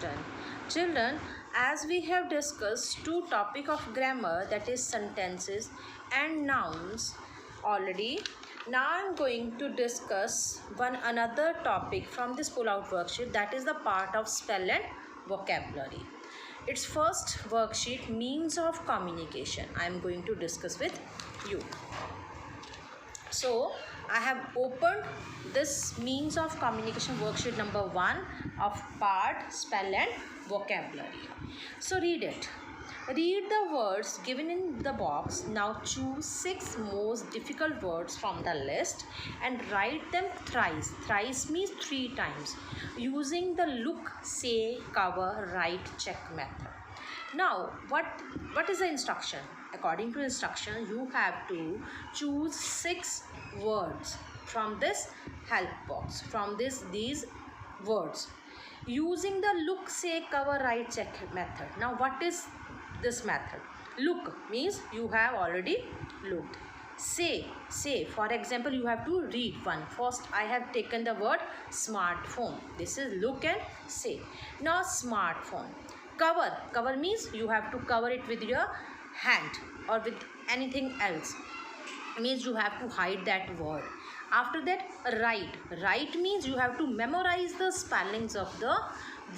question. Children, as we have discussed two topic of grammar, that is sentences and nouns already, now I am going to discuss one another topic from this pull out worksheet, that is the part of spell and vocabulary. Its first worksheet, means of communication, I am going to discuss with you. So I have opened this means of communication worksheet number 1 of part spell and vocabulary. So read it. Read the words given in the box. Now choose 6 most difficult words from the list and write them thrice. Thrice means 3 times using the look, say, cover, write, check method. Now what is the instruction? According to instruction, you have to choose 6 words from this help box, from these words using the look, say, cover, write, check method. Now what is this method? Look means you have already looked. Say, for example, you have to read one. First I have taken the word smartphone. This is look and say. Now smartphone. Cover means you have to cover it with your hand or with anything else, means you have to hide that word. After that, write means you have to memorize the spellings of the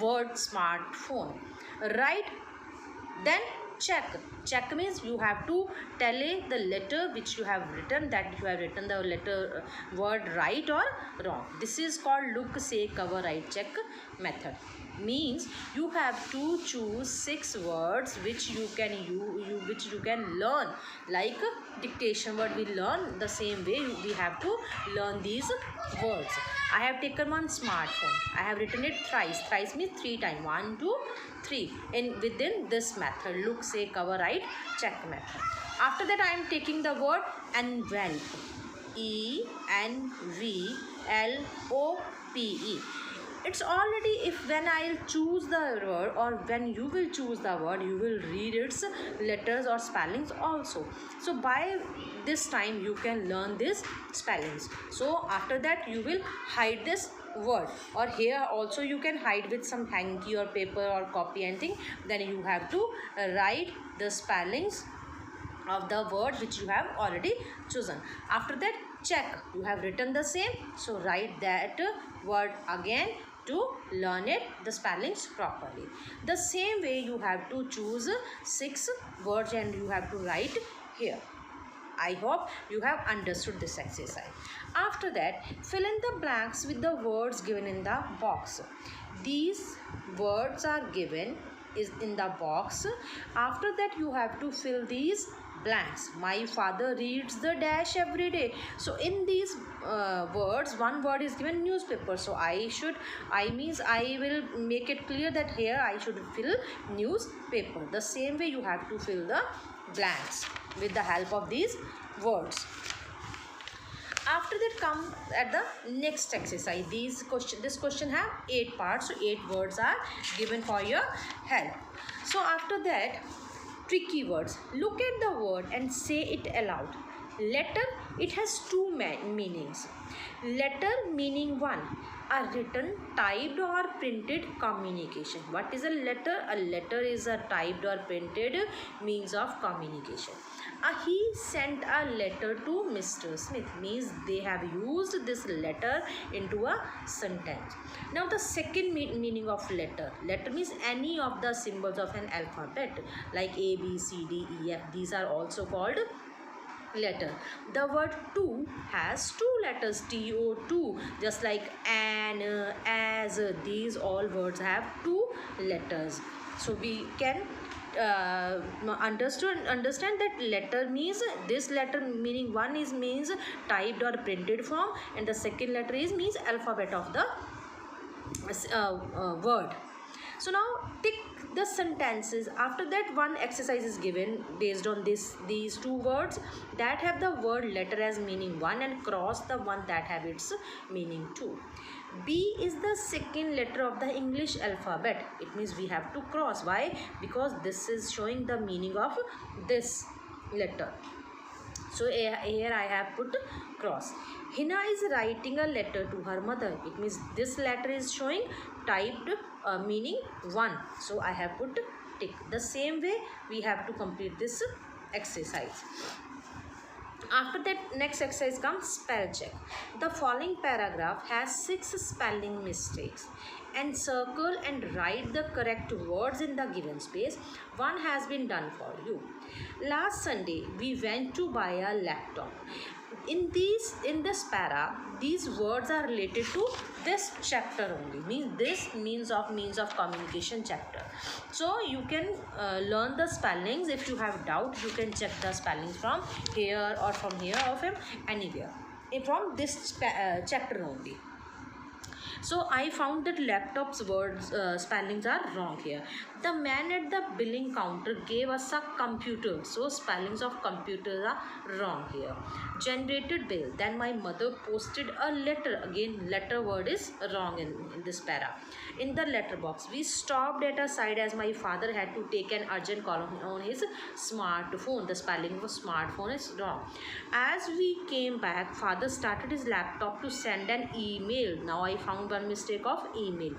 word smartphone. Write. Then check means you have to tally the letter which you have written, that you have written the letter word right or wrong. This is called look, say, cover, write, check method. Means you have to choose 6 words which you can learn, like dictation word we learn. The same way we have to learn these words. I have taken one smartphone. I have written it thrice. Thrice means 3 times. 1, 2, 3. Within this method, look, say, cover, write, check method. After that, I am taking the word envelope. ENVLOPE. It's already, if when I'll choose the word or when you will choose the word, you will read its letters or spellings also. So by this time you can learn these spellings. So after that you will hide this word, or here also you can hide with some hanky or paper or copy anything. Then you have to write the spellings of the word which you have already chosen. After that, check. You have written the same, so write that word again to learn it, the spellings properly. The same way you have to choose 6 words and you have to write here. I hope you have understood this exercise. After that, fill in the blanks with the words given in the box. These words are given is in the box. After that, you have to fill these blanks. My father reads the dash every day. So in these words, one word is given newspaper. So I will make it clear that here I should fill newspaper. The same way you have to fill the blanks with the help of these words. After that, come at the next exercise. This question have 8 parts, so 8 words are given for your help. So after that, tricky words. Look at the word and say it aloud. Letter, it has 2 meanings. Letter meaning 1, a written, typed or printed communication. What is a letter? A letter is a typed or printed means of communication. He sent a letter to Mr. Smith means they have used this letter into a sentence. Now the second meaning of letter. Letter means any of the symbols of an alphabet like A, B, C, D, E, F. These are also called letter. The word to has 2 letters, TO2, just like an, as. These all words have 2 letters. So we can understand that letter means, this letter meaning 1 is means typed or printed form, and the second letter is means alphabet of the word. So now tick the sentences. After that, one exercise is given based on these 2 words that have the word letter as meaning 1 and cross the one that have its meaning 2. B is the second letter of the English alphabet. It means we have to cross. Why? Because this is showing the meaning of this letter. So here I have put cross. Hina is writing a letter to her mother. It means this letter is showing typed meaning 1. So I have put tick. The same way we have to complete this exercise. After that, next exercise comes spell check. The following paragraph has 6 spelling mistakes, and circle and write the correct words in the given space. One has been done for you. Last Sunday we went to buy a laptop. In this para, these words are related to this chapter only. Means of communication chapter. So you can learn the spellings. If you have doubt, you can check the spellings from here or from here or from anywhere, from this chapter only. So I found that laptop's words spellings are wrong here. The man at the billing counter gave us a computer. So spellings of computers are wrong here. Generated bill. Then my mother posted a letter. Again, letter word is wrong in this para. In the letter box, we stopped at a side as my father had to take an urgent call on his smartphone. The spelling of smartphone is wrong. As we came back, father started his laptop to send an email. Now I found one mistake of email.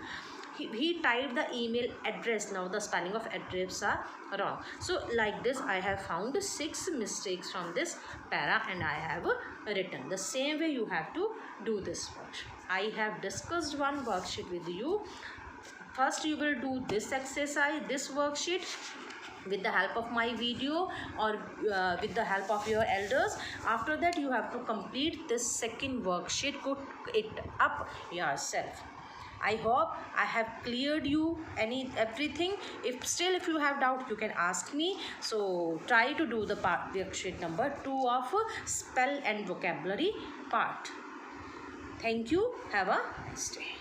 He typed the email address. Now the spelling of address are wrong. So like this I have found 6 mistakes from this para and I have written. The same way you have to do this worksheet. I have discussed one worksheet with you. First you will do this exercise, this worksheet, with the help of my video or with the help of your elders. After that you have to complete this second worksheet, put it up yourself. I hope I have cleared you everything. If you have doubt, you can ask me. So try to do the worksheet number 2 of spell and vocabulary part. Thank you. Have a nice day.